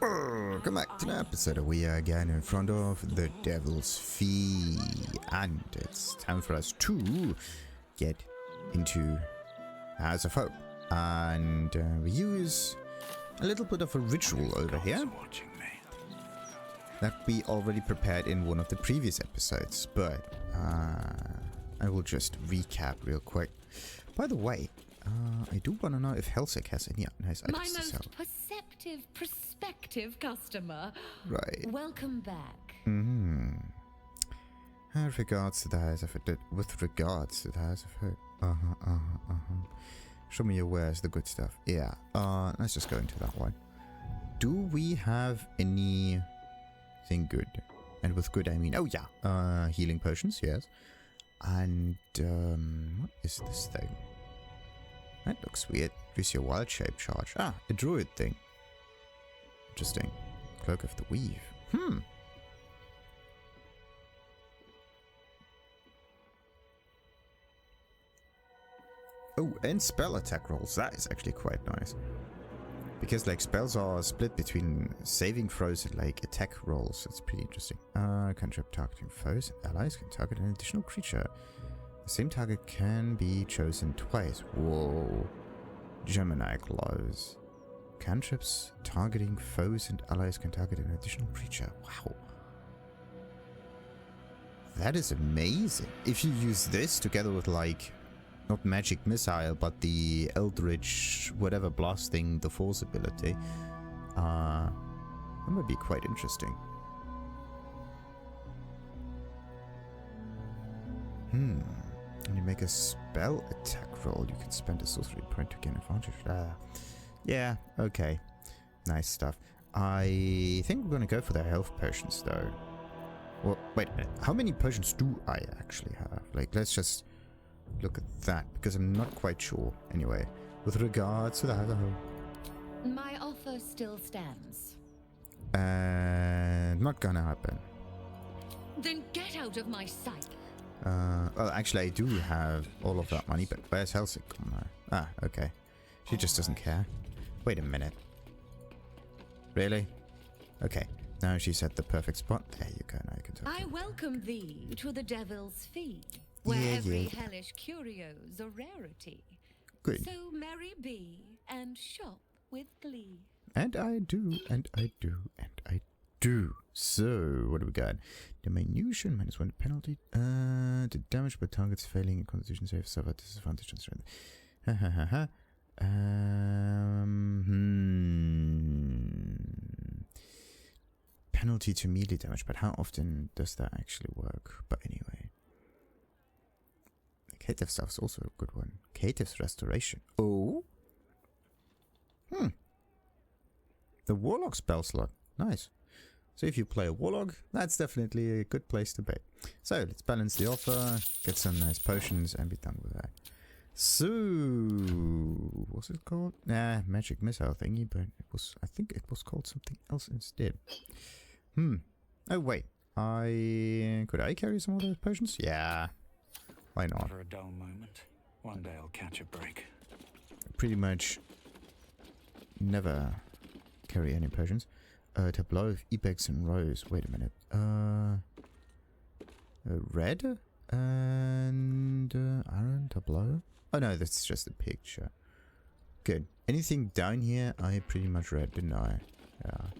Welcome back to the episode. We are again in front of the Devil's Fee, and it's time for us to get into House of Hope, and we use a little bit of a ritual over here that we already prepared in one of the previous episodes, but I will just recap real quick. By the way, I do want to know if Helsik has any nice items to sell. My most perceptive, prospective customer. Right. Welcome back. With regards to the House of Hope. Show me your wares, the good stuff. Yeah. Let's just go into that one. Do we have anything good? And with good, I mean, oh yeah, healing potions, yes. And what is this thing? That looks weird. Use your wild shape charge. Ah, a druid thing. Interesting. Cloak of the Weave. Oh, and spell attack rolls. That is actually quite nice. Because like spells are split between saving throws and like attack rolls. It's pretty interesting. Cantrip targeting foes and allies can target an additional creature. The same target can be chosen twice. Whoa. Gemini gloves. Cantrips targeting foes and allies can target an additional creature. Wow. That is amazing. If you use this together with like, not magic missile, but the eldritch whatever blasting the force ability, that would be quite interesting. When you make a spell attack roll, you can spend a sorcery point to gain advantage. Yeah, okay. Nice stuff. I think we're gonna go for the health potions though. Well, wait a minute. How many potions do I actually have? Like, let's just look at that, because I'm not quite sure. Anyway, with regards to the House of Hope. My offer still stands. And not gonna happen. Then get out of my sight. Well, actually, I do have all of that money, but where's Helsik? Ah, okay. She just doesn't care. Wait a minute. Really? Okay. Now she's at the perfect spot. There you go. Now you can talk. I welcome thee to the Devil's Fee, where every hellish curio's a rarity. Good. So merry be and shop with glee. And I do, and I do, and I do. So, what do we got? Diminution, -1 penalty. The damage by targets failing in Constitution save suffer disadvantage on strength. Penalty to melee damage, but how often does that actually work? But anyway. The Caitiff stuff is also a good one. Caitiff's Restoration. Oh? The Warlock spell slot. Nice. So if you play a Warlock, that's definitely a good place to be. So let's balance the offer, get some nice potions, and be done with that. So, what's it called? Nah, magic missile thingy, but it was, I think it was called something else instead. Oh wait, could I carry some of those potions? Yeah, why not? For a dull moment, one day I'll catch a break. Pretty much never carry any potions. Tableau of Ibex and Rose. Wait a minute. Red and Iron tableau. Oh no, that's just a picture. Good. Anything down here I pretty much read, didn't I? Yeah.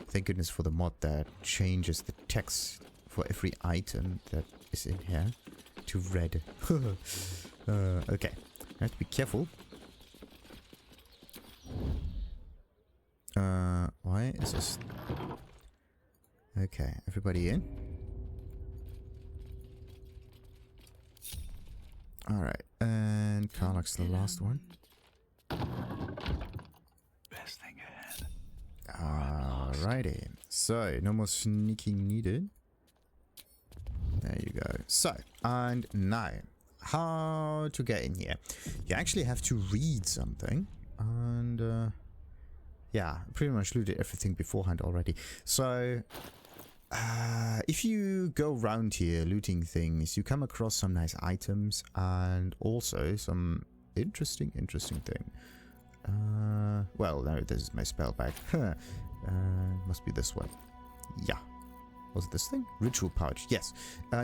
Thank goodness for the mod that changes the text for every item that is in here to red. Okay. I have to be careful. Why is this? Okay, everybody in? Alright, and Karlach's the last one. Best thing ahead. Alrighty, so no more sneaking needed. There you go. So, and now, how to get in here? You actually have to read something, and yeah, pretty much looted everything beforehand already. So, if you go around here looting things, you come across some nice items and also some interesting thing. Well, no, this is my spell bag. Must be this one. Yeah. Was it this thing? Ritual pouch. Yes.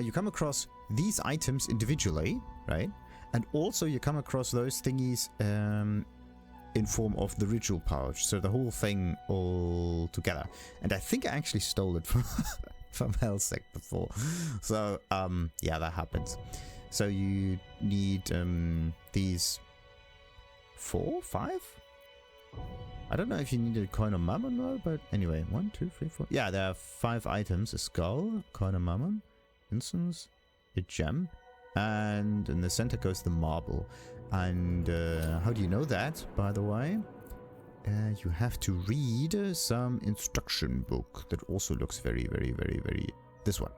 You come across these items individually, right? And also you come across those thingies in form of the ritual pouch. So the whole thing all together. And I think I actually stole it from from Helsik before. So yeah, that happens. So you need these 4, 5? I don't know if you need a coin of Mammon though, but anyway, 1, 2, 3, 4. Yeah, there are 5 items: a skull, coin of Mammon, incense, a gem, and in the center goes the marble. And how do you know that, by the way? You have to read some instruction book that also looks very, very, very, very... This one.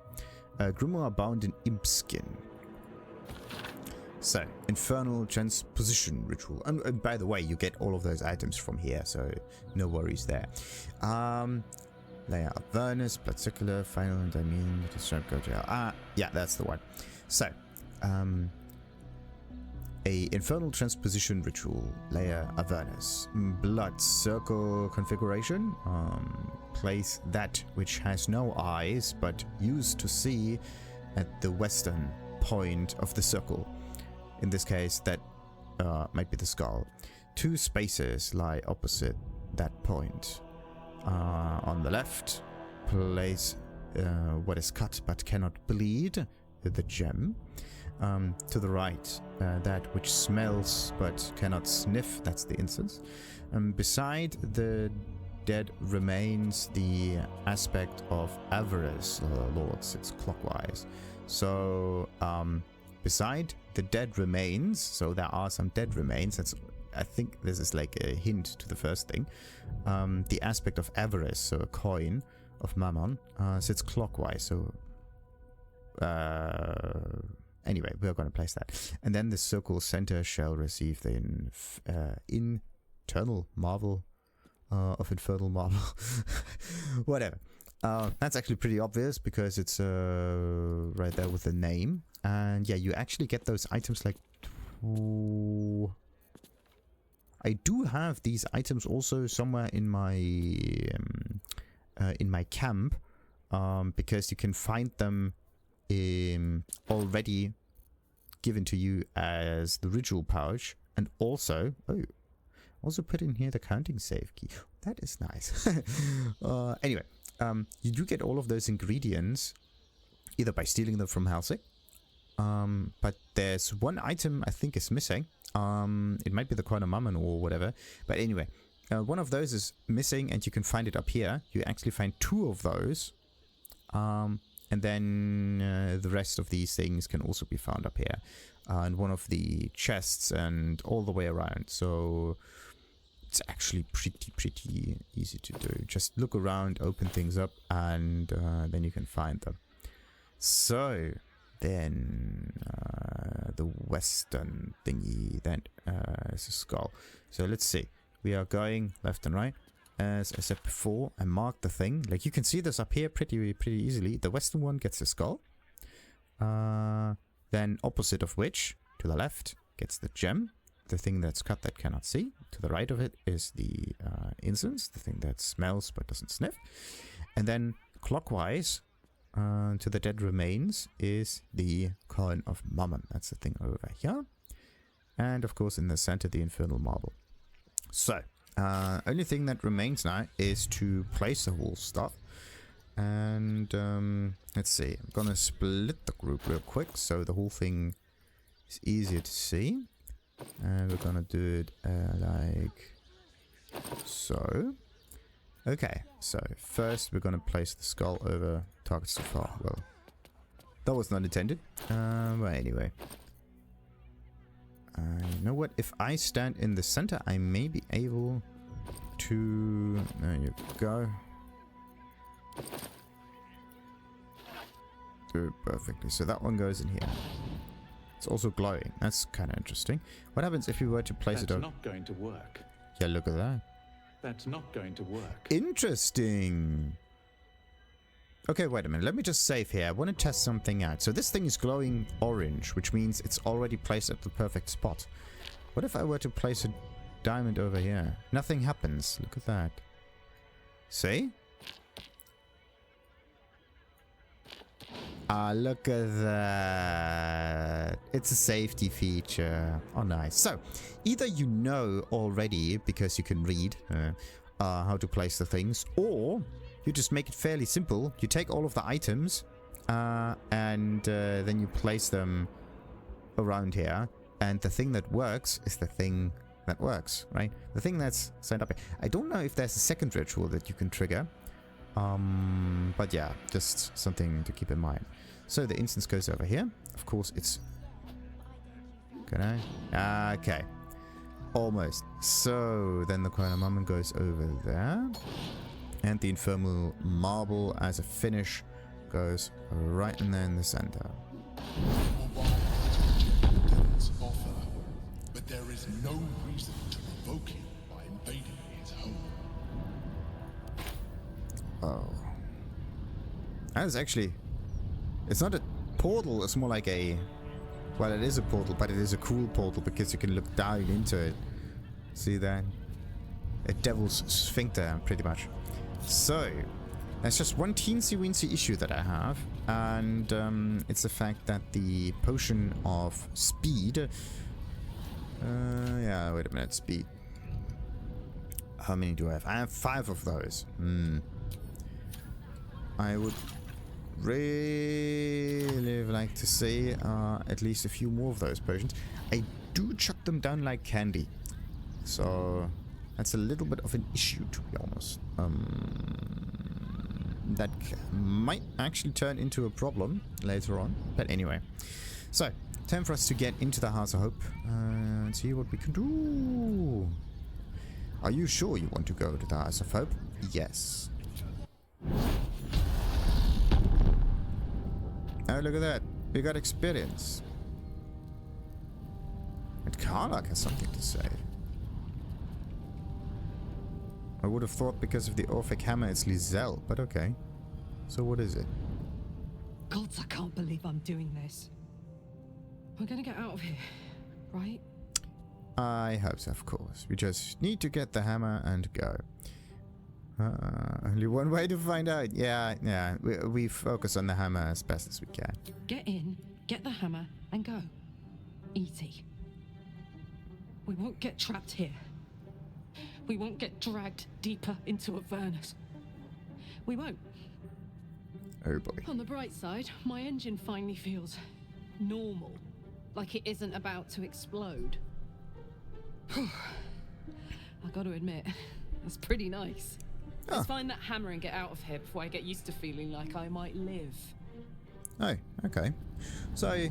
Grimoire bound in imp skin. So, Infernal Transposition Ritual. And by the way, you get all of those items from here, so no worries there. Layer of Avernus, Particular, Final, and I mean, yeah, that's the one. So, a Infernal Transposition Ritual, Layer Avernus. Blood circle configuration. Place that which has no eyes, but used to see at the western point of the circle. In this case, that might be the skull. 2 spaces lie opposite that point. On the left, place what is cut but cannot bleed, the gem. To the right, that which smells but cannot sniff, that's the incense. Beside the dead remains, the aspect of avarice, Lord sits clockwise. So, beside the dead remains, so there are some dead remains, that's, I think this is like a hint to the first thing. The aspect of avarice, so a coin of Mammon, sits clockwise, so anyway, we're going to place that. And then the circle center shall receive the internal marvel of infernal marvel. Whatever. That's actually pretty obvious because it's right there with the name. And yeah, you actually get those items like... I do have these items also somewhere in my camp, because you can find them already given to you as the ritual pouch, and also put in here the counting save key. That is nice. Anyway, you do get all of those ingredients either by stealing them from Helsik, but there's one item I think is missing. It might be the coin of Mammon or whatever, but anyway, one of those is missing and you can find it up here. You actually find 2 of those, and then the rest of these things can also be found up here, and one of the chests and all the way around. So it's actually pretty easy to do. Just look around, open things up, and then you can find them. So then the western thingy, that is a skull. So let's see. We are going left and right. As I said before, I marked the thing. Like you can see this up here pretty easily. The western one gets a skull. Then opposite of which, to the left, gets the gem. The thing that's cut that cannot see. To the right of it is the incense. The thing that smells but doesn't sniff. And then clockwise, to the dead remains, is the coin of Mammon. That's the thing over here. And of course in the center, the infernal marble. So, only thing that remains now is to place the whole stuff. And let's see, I'm gonna split the group real quick so the whole thing is easier to see. And we're gonna do it like so. Okay, so first we're gonna place the skull over targets so far. Well, that was not intended. But anyway. You know what? If I stand in the center, I may be able to... There you go. Do it perfectly. So that one goes in here. It's also glowing. That's kind of interesting. What happens if we were to place it over... That's not going to work. Yeah, look at that. That's not going to work. Interesting. Okay, wait a minute. Let me just save here. I want to test something out. So this thing is glowing orange, which means it's already placed at the perfect spot. What if I were to place a diamond over here? Nothing happens. Look at that. See? Ah, look at that. It's a safety feature. Oh, nice. So, either you know already, because you can read how to place the things, or you just make it fairly simple. You take all of the items, and then you place them around here. And the thing that works is the thing that works, right? The thing that's set up here. I don't know if there's a second ritual that you can trigger. But yeah, just something to keep in mind. So the incense goes over here. Of course, it's... Can I? Okay. Almost. So then the Crown of Mammon goes over there. And the Infernal Marble as a finish goes right in there in the center. But there is no reason to provoke him by invading his home. Oh. That is actually... It's not a portal, it's more like a... Well, it is a portal, but it is a cool portal because you can look down into it. See that? A devil's sphincter, pretty much. So, there's just one teensy-weensy issue that I have. And it's the fact that the potion of speed... yeah, wait a minute, speed. How many do I have? I have 5 of those. I would really like to see at least a few more of those potions. I do chuck them down like candy. So that's a little bit of an issue, to be honest. That might actually turn into a problem later on. But anyway. So, time for us to get into the House of Hope and see what we can do. Are you sure you want to go to the House of Hope? Yes. Oh, look at that. We got experience. And Karlak has something to say. I would have thought because of the Orphic Hammer it's Lizelle, but okay. So what is it? Gods, I can't believe I'm doing this. We're gonna get out of here, right? I hope so, of course. We just need to get the hammer and go. Only one way to find out. Yeah. We focus on the hammer as best as we can. Get in, get the hammer, and go. Easy. We won't get trapped here. We won't get dragged deeper into Avernus. We won't. Oh boy. On the bright side, my engine finally feels normal. Like it isn't about to explode. I gotta admit, that's pretty nice. Let's find that hammer and get out of here before I get used to feeling like I might live. Oh, okay. So,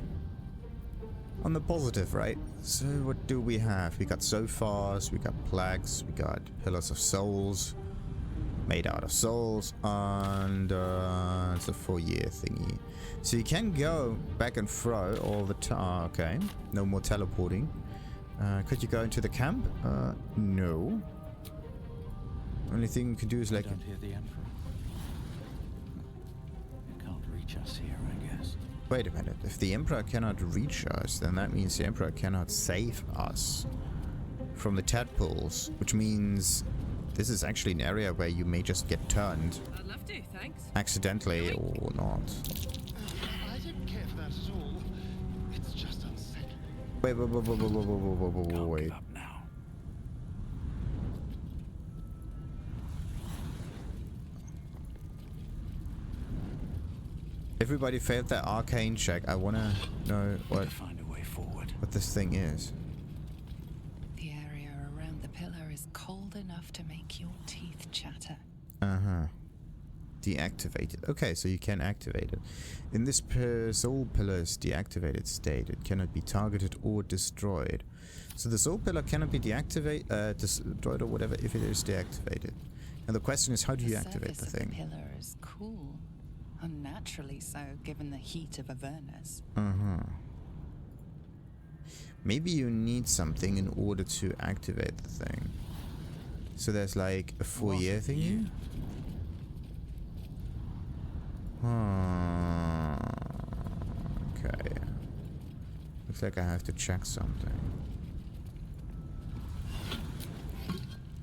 on the positive, right? So what do we have? We got Zophars, we got Plagues, we got Pillars of Souls, made out of souls, and it's a 4-year thingy. So you can go back and fro all the time. Okay, no more teleporting. Could you go into the camp? No. Only thing you can do is like... Don't hear the Emperor. You can't reach us here, I guess. Wait a minute. If the Emperor cannot reach us, then that means the Emperor cannot save us from the tadpoles, which means this is actually an area where you may just get turned. I'd love to, thanks. Accidentally or not. I don't care for that at all. It's just unsettling. Wait. Can't give up now. Everybody failed their arcane check. I wanna know what Find a way forward. this thing is. The area around the pillar is cold enough to make your teeth chatter. Deactivated. Okay, so you can activate it. In this soul pillar's deactivated state, it cannot be targeted or destroyed. So the soul pillar cannot be deactivated, destroyed or whatever if it is deactivated. And the question is, how do you activate the thing? The pillar is cool. Unnaturally so, given the heat of Avernus. Maybe you need something in order to activate the thing. So there's like a 4-year thingy? Okay. Looks like I have to check something.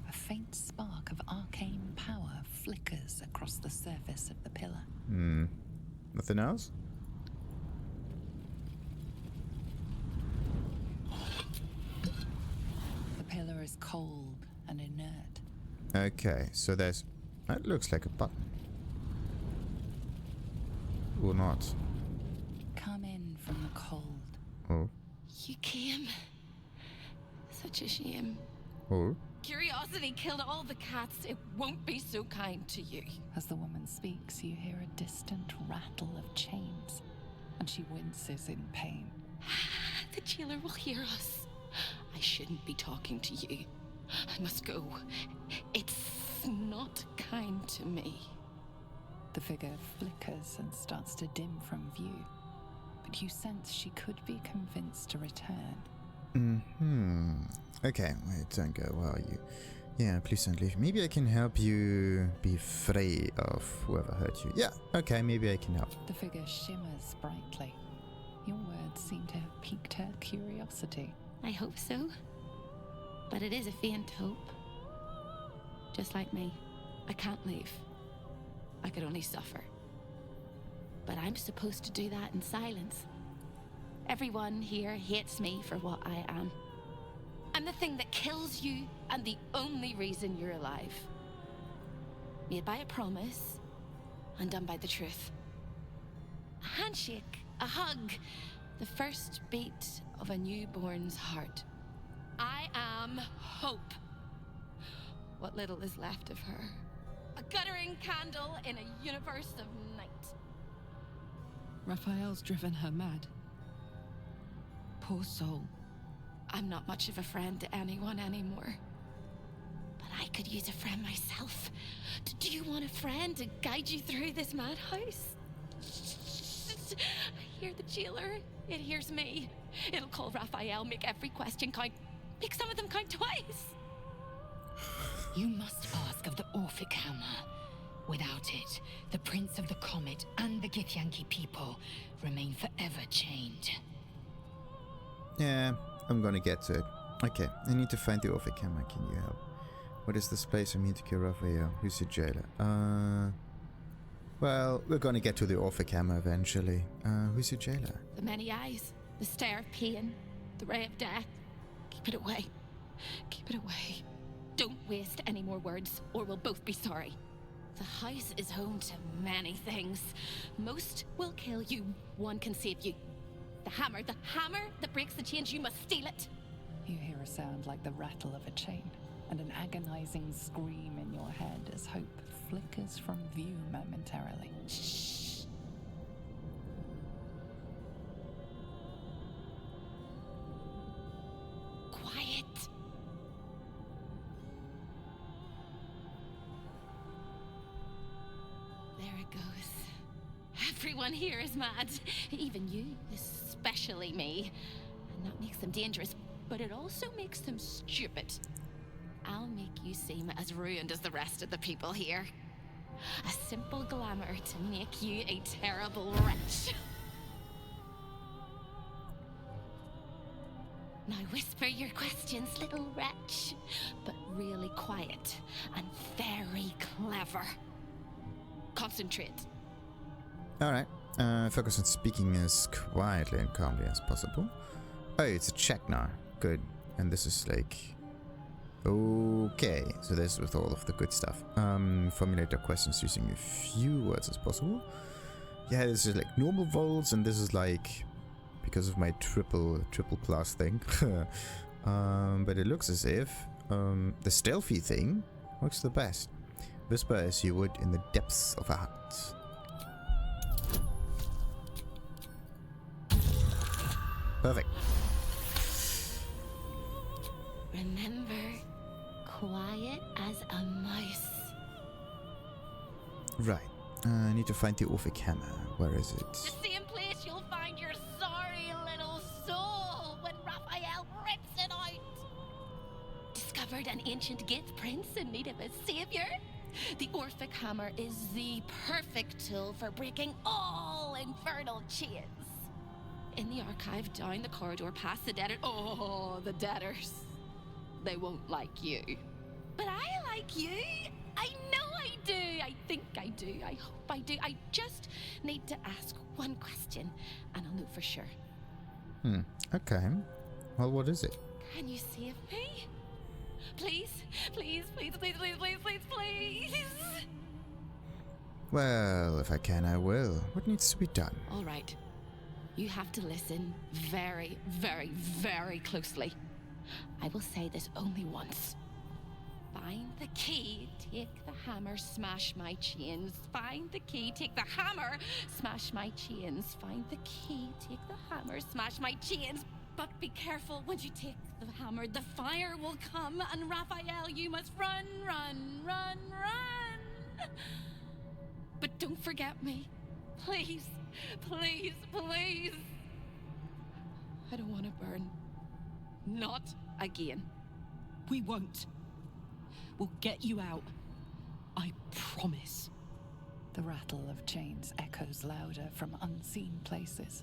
A faint spark of arcane power flickered flickers across the surface of the pillar. Nothing else? The pillar is cold and inert. Okay, so there's... That looks like a button. Or not. Come in from the cold. Oh. You came. Such a shame. Oh. Curiosity killed all the cats. It won't be so kind to you. As the woman speaks, you hear a distant rattle of chains, and she winces in pain. The jailer will hear us. I shouldn't be talking to you. I must go. It's not kind to me. The figure flickers and starts to dim from view, but you sense she could be convinced to return. Okay, wait, don't go, where are you? Yeah, please don't leave. Maybe I can help you be free of whoever hurt you. Yeah, okay, maybe I can help. The figure shimmers brightly. Your words seem to have piqued her curiosity. I hope so. But it is a faint hope. Just like me. I can't leave. I could only suffer. But I'm supposed to do that in silence. Everyone here hates me for what I am. I'm the thing that kills you and the only reason you're alive. Made by a promise, undone by the truth. A handshake, a hug, the first beat of a newborn's heart. I am hope. What little is left of her. A guttering candle in a universe of night. Raphael's driven her mad. Poor soul. I'm not much of a friend to anyone anymore. But I could use a friend myself. Do you want a friend to guide you through this madhouse? I hear the jailer. It hears me. It'll call Raphael, make every question count. Make some of them count twice. You must ask of the Orphic Hammer. Without it, the Prince of the Comet and the Githyanki people remain forever chained. Yeah, I'm gonna get to it. Okay, I need to find the Orphic Hammer. Can you help? What is this place? I mean to kill Raphael. Who's your jailer? Well, we're gonna get to the Orphic Hammer eventually. Who's your jailer? The many eyes, the stare of pain, the ray of death. Keep it away. Keep it away. Don't waste any more words, or we'll both be sorry. The house is home to many things. Most will kill you, one can save you. The hammer that breaks the chains, you must steal it. You hear a sound like the rattle of a chain, and an agonizing scream in your head as hope flickers from view momentarily. Shh. Quiet. There it goes. Everyone here is mad. Even you, especially me. And that makes them dangerous, but it also makes them stupid. I'll make you seem as ruined as the rest of the people here. A simple glamour to make you a terrible wretch. Now whisper your questions, little wretch. But really quiet and very clever. Concentrate. Alright. Focus on speaking as quietly and calmly as possible. Oh, it's a check now. Good. And this is like... Okay, so this is with all of the good stuff. Formulate your questions using as few words as possible. Yeah, this is like normal volts, and this is like... Because of my triple plus thing. But it looks as if the stealthy thing works the best. Whisper as you would in the depths of a hut. Perfect. Remember, quiet as a mouse. Right. I need to find the Orphic Hammer. Where is it? The same place you'll find your sorry little soul when Raphael rips it out. Discovered an ancient Gith prince in need of a savior? The Orphic Hammer is the perfect tool for breaking all infernal chains. In the archive, down the corridor, past the debtor. Oh, the debtors. They won't like you. But I like you. I know I do. I think I do. I hope I do. I just need to ask one question, and I'll know for sure. Okay. Well, what is it? Can you save me? Please, please, please, please, please, please, please, please. Well, if I can, I will. What needs to be done? All right. You have to listen very, very, very closely. I will say this only once. Find the key, take the hammer, smash my chains. Find the key, take the hammer, smash my chains. Find the key, take the hammer, smash my chains. But be careful, once you take the hammer, the fire will come, and Raphael, you must run, run, run, run. But don't forget me. Please, please, please. I don't want to burn. Not again. We won't. We'll get you out. I promise. The rattle of chains echoes louder from unseen places,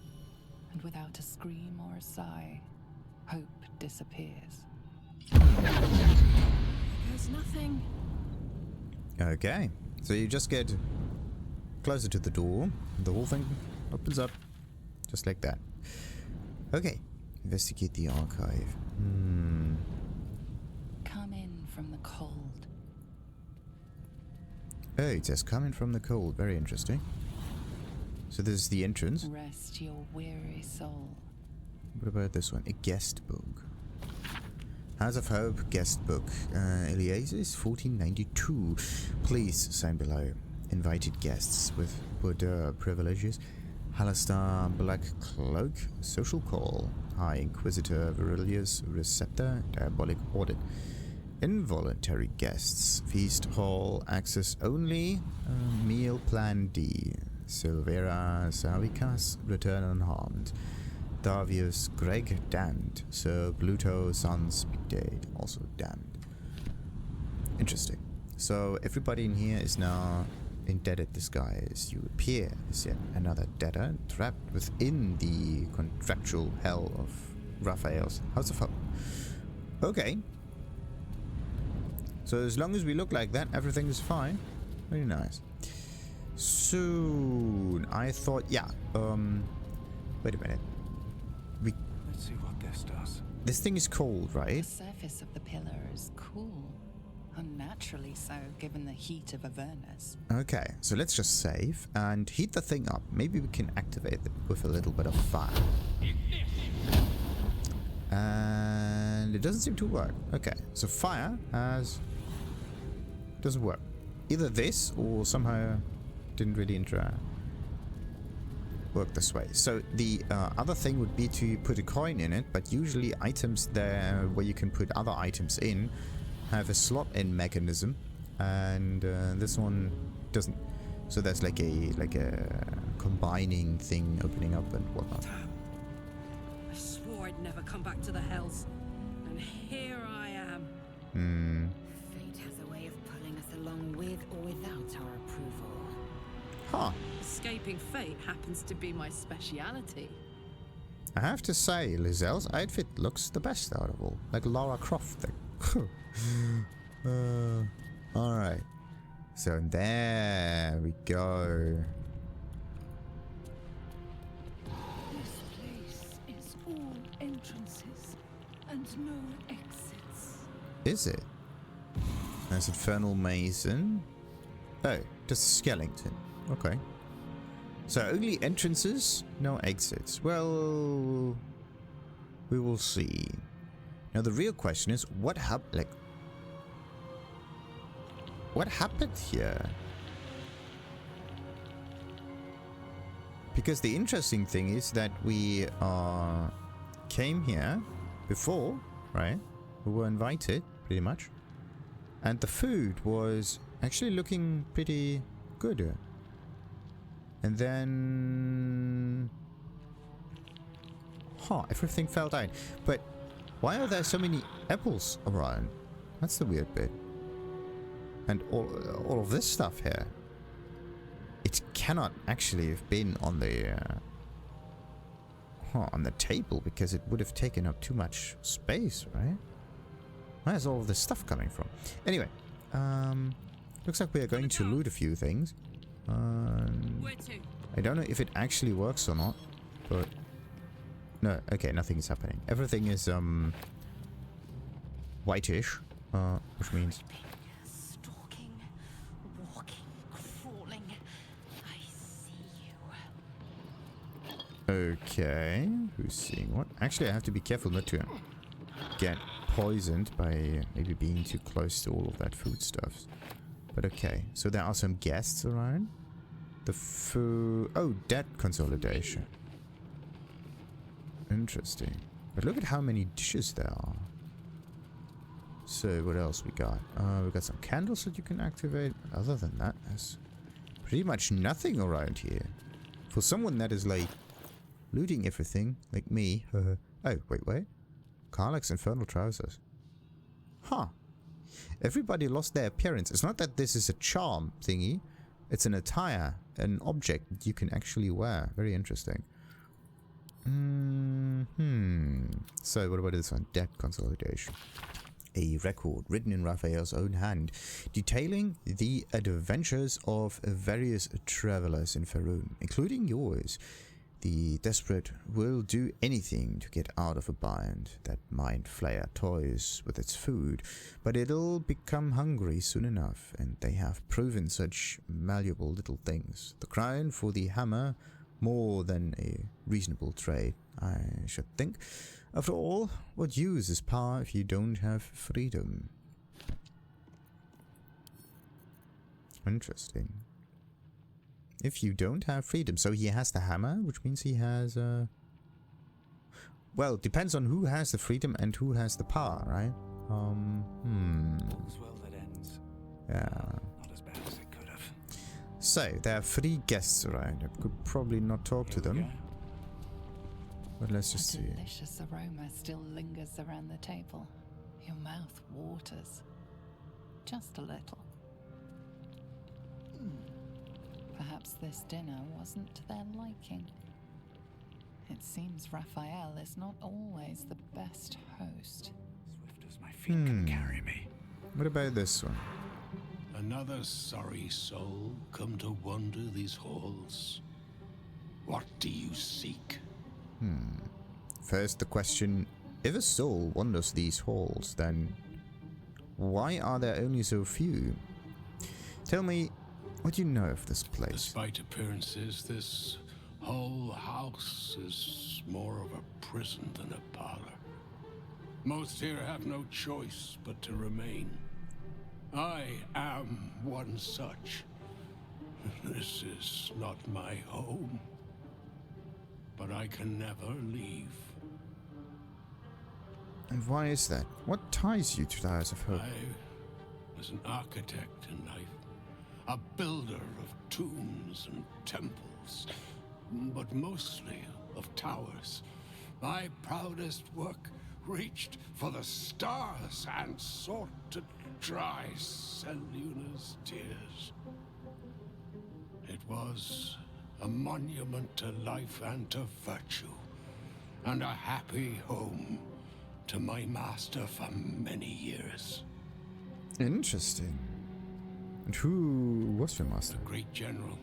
and without a scream or a sigh, hope disappears. There's nothing. Okay. So you just get closer to the door. The whole thing opens up. Just like that. Okay. Investigate the archive. Come in from the cold. Oh, it says coming from the cold. Very interesting. So this is the entrance. Rest your weary soul. What about this one? A guest book. House of Hope guest book. Eliasis 1492. Please sign below. Invited guests with Baldur privileges. Halastar Black Cloak. Social call. High Inquisitor Virilius Receptor. Diabolic Audit. Involuntary guests. Feast hall access only. Meal plan D. Silvera Savicas return unharmed. Davius Greg damned. Sir Pluto Sans Dictate also damned. Interesting. So everybody in here is now in debtor disguise. You appear as yet another debtor trapped within the contractual hell of Raphael's House of Hope. Okay. So as long as we look like that, everything is fine. Very nice. Soon. I thought, yeah. Wait a minute. Let's see what this does. This thing is cold, The right? surface of the pillar is cool. Unnaturally so, given the heat of Avernus. Okay, so let's just save and heat the thing up. Maybe we can activate it with a little bit of fire. And it doesn't seem to work. Okay, so fire doesn't work. Either this or somehow didn't really work this way. So the other thing would be to put a coin in it, but usually items there where you can put other items in have a slot in mechanism, and this one doesn't. So there's like a combining thing opening up and whatnot. I swore I'd never come back to the Hells, and here I am. Fate has a way of pulling us along with or without our approval. Huh. Escaping fate happens to be my speciality. I have to say, Lizelle's outfit looks the best out of all. Like Lara Croft thing. Alright. So there we go. This place is all entrances and no exits. Is it? There's Infernal Mason. Oh, just a skeleton. Okay. So only entrances, no exits. Well, we will see. Now the real question is, what happened here? Because the interesting thing is that we came here before, right? We were invited, pretty much. And the food was actually looking pretty good. And then... everything fell down. But why are there so many apples around? That's the weird bit. And all of this stuff here. It cannot actually have been on the table, because it would have taken up too much space, right? Where's all of this stuff coming from? Anyway, Looks like we are going to loot a few things. I don't know if it actually works or not, but... No, okay, nothing is happening. Everything is, whitish, which means... Stalking, walking, crawling. I see you. Okay, who's seeing what? Actually, I have to be careful not to get poisoned by maybe being too close to all of that food stuff. But okay, so there are some guests around. The food... Oh, debt consolidation. Interesting. But look at how many dishes there are. So, what else we got? We got some candles that you can activate. Other than that, there's pretty much nothing around here. For someone that is, like, looting everything, like me. Oh, wait. Karlach's infernal trousers. Huh. Everybody lost their appearance. It's not that this is a charm thingy. It's an attire, an object that you can actually wear. Very interesting. So, what about this one? Debt consolidation. A record written in Raphael's own hand, detailing the adventures of various travelers in Faerun, including yours. The desperate will do anything to get out of a bind. That mind flayer toys with its food, but it'll become hungry soon enough, and they have proven such malleable little things. The crown for the hammer, more than a reasonable trade, I should think. After all, what use is power if you don't have freedom? Interesting. If you don't have freedom, so he has the hammer, which means he has well, it depends on who has the freedom and who has the power, right? All's well that ends. Yeah. Not as bad as it could have. So, there are 3 guests around. I could probably not talk to them. But let's just see. A delicious aroma still lingers around the table. Your mouth waters. Just a little. Perhaps this dinner wasn't to their liking. It seems Raphael is not always the best host. Swift as my feet can carry me. What about this one? Another sorry soul come to wander these halls. What do you seek? First the question, if a soul wanders these halls, then why are there only so few? Tell me, what do you know of this place? Despite appearances, this whole house is more of a prison than a parlor. Most here have no choice but to remain. I am one such. This is not my home, but I can never leave. And why is that? What ties you to the House of Hope? I was an architect in life, a builder of tombs and temples, but mostly of towers. My proudest work reached for the stars and sought to dry Selûne's tears. It was a monument to life and to virtue, and a happy home to my master for many years. Interesting. And who was your master? A great general,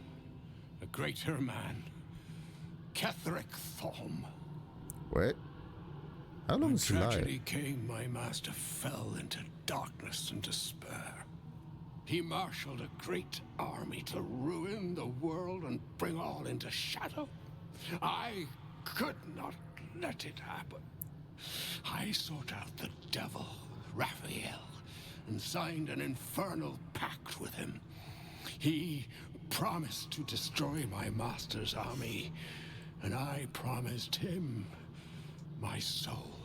a greater man, Ketheric Thorm. What? How long When was he alive? tragedy came, my master fell into darkness and despair. He marshaled a great army to ruin the world and bring all into shadow. I could not let it happen. I sought out the devil, Raphael, and signed an infernal pact with him. He promised to destroy my master's army, and I promised him my soul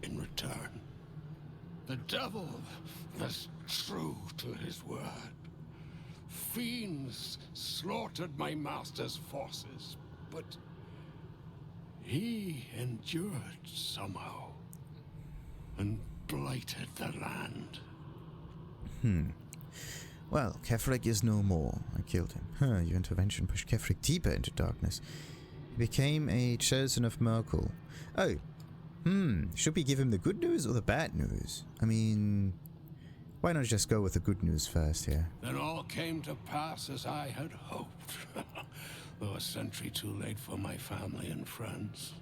in return. The devil was true to his word. Fiends slaughtered my master's forces, but he endured somehow and blighted the land. Well, Ketheric is no more. I killed him. Your intervention pushed Ketheric deeper into darkness. He became a chosen of Merkel. Oh, should we give him the good news or the bad news? I mean, Why not just go with the good news first here? Then all came to pass as I had hoped. Though a century too late for my family and friends.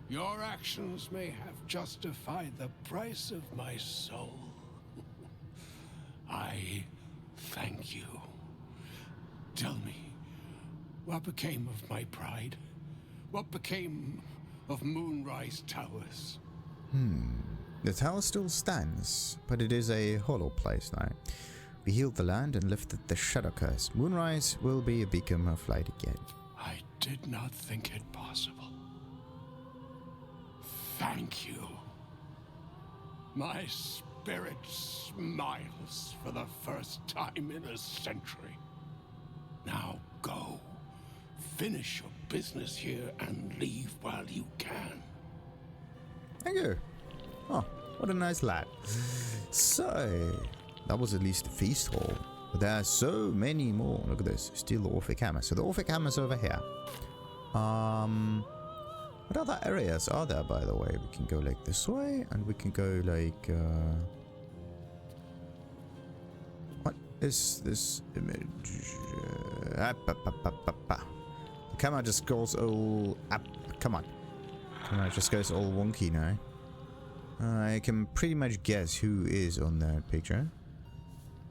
Your actions may have justified the price of my soul. I thank you. Tell me, what became of my pride? What became of Moonrise Towers? The tower still stands, but it is a hollow place now. We healed the land and lifted the shadow curse. Moonrise will be a beacon of light again. I did not think it possible. Thank you. My spirit smiles for the first time in a century. Now go. Finish your business here and leave while you can. Thank you. Oh, what a nice lad. So, that was at least a feast hall. But there are so many more. Look at this. Steal the Orphic Hammer. So the Orphic Hammer's over here. What other areas are there, by the way? We can go like this way, and we can go like... What is this image? The camera just goes all... Come on. The camera just goes all wonky now. I can pretty much guess who is on that picture.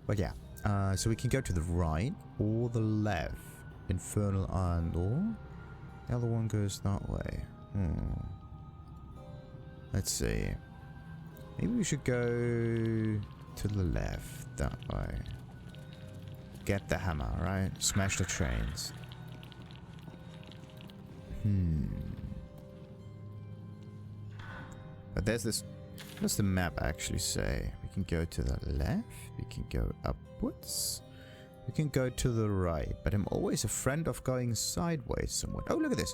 But yeah. So we can go to the right or the left. Infernal Mason. The other one goes that way. Let's see. Maybe we should go to the left that way. Get the hammer, right? Smash the trains. But there's this... What does the map actually say? We can go to the left. We can go upwards. We can go to the right. But I'm always a friend of going sideways somewhat. Oh, look at this.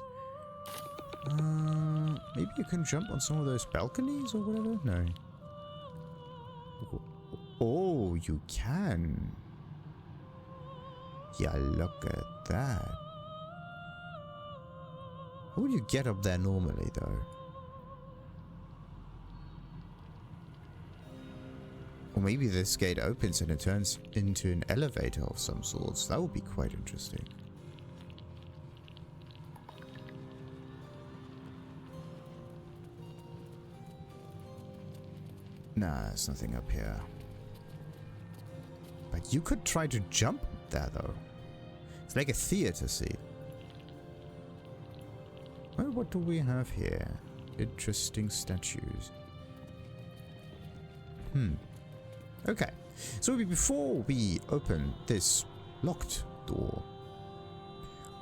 Maybe you can jump on some of those balconies or whatever? No. Oh, you can. Yeah, look at that. How would you get up there normally, though? Or maybe this gate opens and it turns into an elevator of some sorts. That would be quite interesting. Nah, there's nothing up here. But you could try to jump up there, though. It's like a theater seat. Well, what do we have here? Interesting statues. Okay. So before we open this locked door,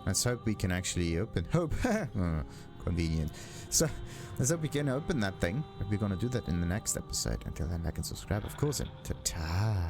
let's hope we can actually open... Convenient. So, let's hope we can open that thing. But we're gonna do that in the next episode. Until then, like and subscribe, of course, and ta-ta!